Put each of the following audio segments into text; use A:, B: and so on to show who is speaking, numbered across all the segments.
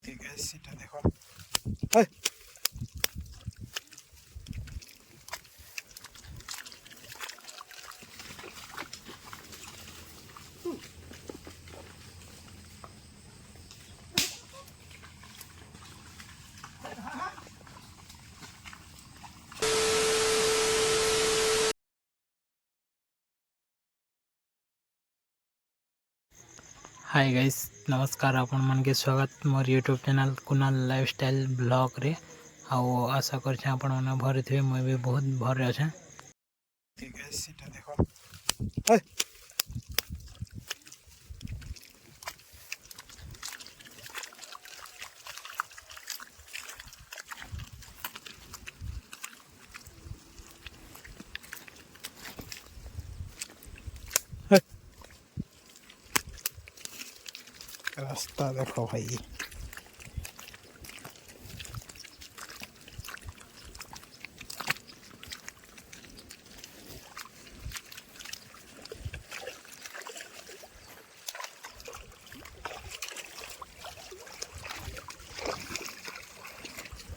A: ठीक है सीटा देखो हाय
B: हाय गाइस नमस्कार आपण मन के स्वागत मोर YouTube channel Kunal lifestyle blog रे आओ आशा कर आपण मन भरे थे मैं भी बहुत भरे अच्छे।
A: ठीक है सीटा देखो हाय रास्ता देखो भाई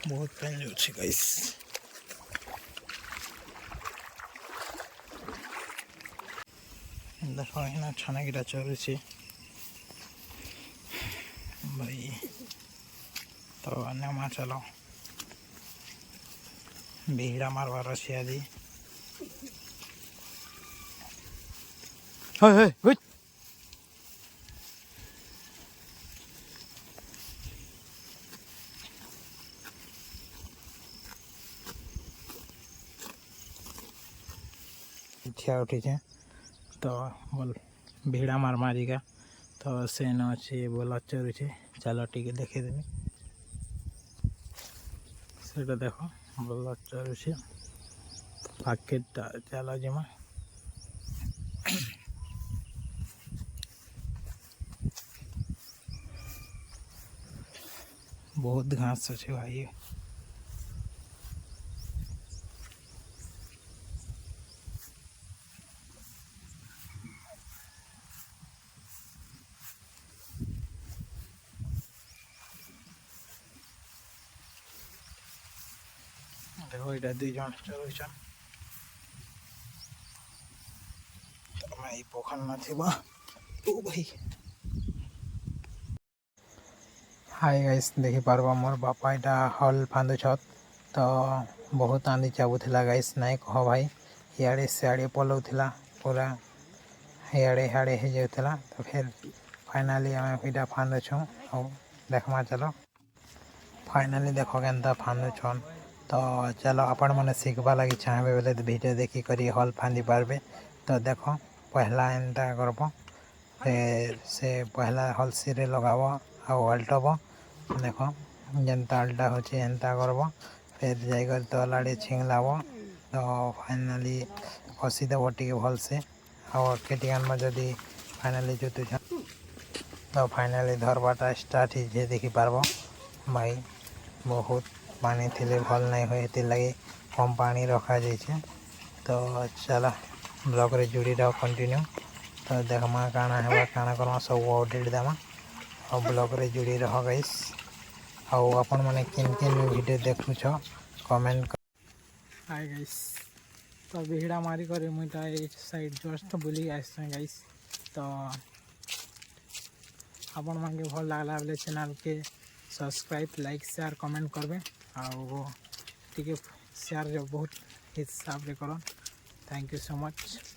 A: बहुत पेन जो गाइस देखो ना छाना गिरा चलुची भाई तो अन्य माँ चलो बीड़ा मारवार अच्छी आदि हाय हाय गुड ठिया उठी है तो बोल भीड़ा मार मारिका तो से न अच्छे बोल चलुचे चलो टिके देखे देवी सेटा देखो बोल चलुचे पाके चलो जिमा बहुत घास अच्छे भाई देखो ये दुई जन चलुचन मैं पोखर न ओ भाई हाय गाइस देखी पार्बा मोर बापा यहाँ हल फांदु छत तो बहुत आंधी चाबुला गाइस नाई कह भाई इे सियाड़े पलाऊला पूरा इे हाड़े हो जाऊला तो फिर फाइनाली आम इटा फांदुछुँ और देखमा चलो फाइनाली देखो केनता फांदुछन तो चलो आपण मैंने शिखबा लगी चाहबे बोले तो वीडियो देखी करी हल फांदी पारबे तो देखो पहला एंता करब फिर से पहला हल सिरे लगाब आउ अल्टब देखो जेनता अल्टा होची एंता करब फिर जाकर तल आड़े छिंगलाब तो फाइनाली कषिदेव टे भल से और केटियान में जदि फाइनाली जुतुछ तो फाइनाली धरबाटा स्टार्ट ही देखी पारब भाई बहुत पानी थिले भल नहीं हुए लगे कम पानी रखा जाइए तो चला ब्लॉग रे जुड़ी रहो कंटिन्यू तो देखमा काना है काना करमा सब अपडेट देमा और ब्लॉग रे जुड़ी रहो गाइस और अपन माने किन किन वीडियो देखुछ कमेंट कर हाय गाइस तो भिड़ा मारी करे मुई तो ए साइड जस्ट बुली आइस गाइस तो आपण मन के भल लागला बेले चैनल के सब्सक्राइब लाइक शेयर कमेंट करबे और टिके शेयर जो बहुत हिसाब रे करो थैंक यू सो मच।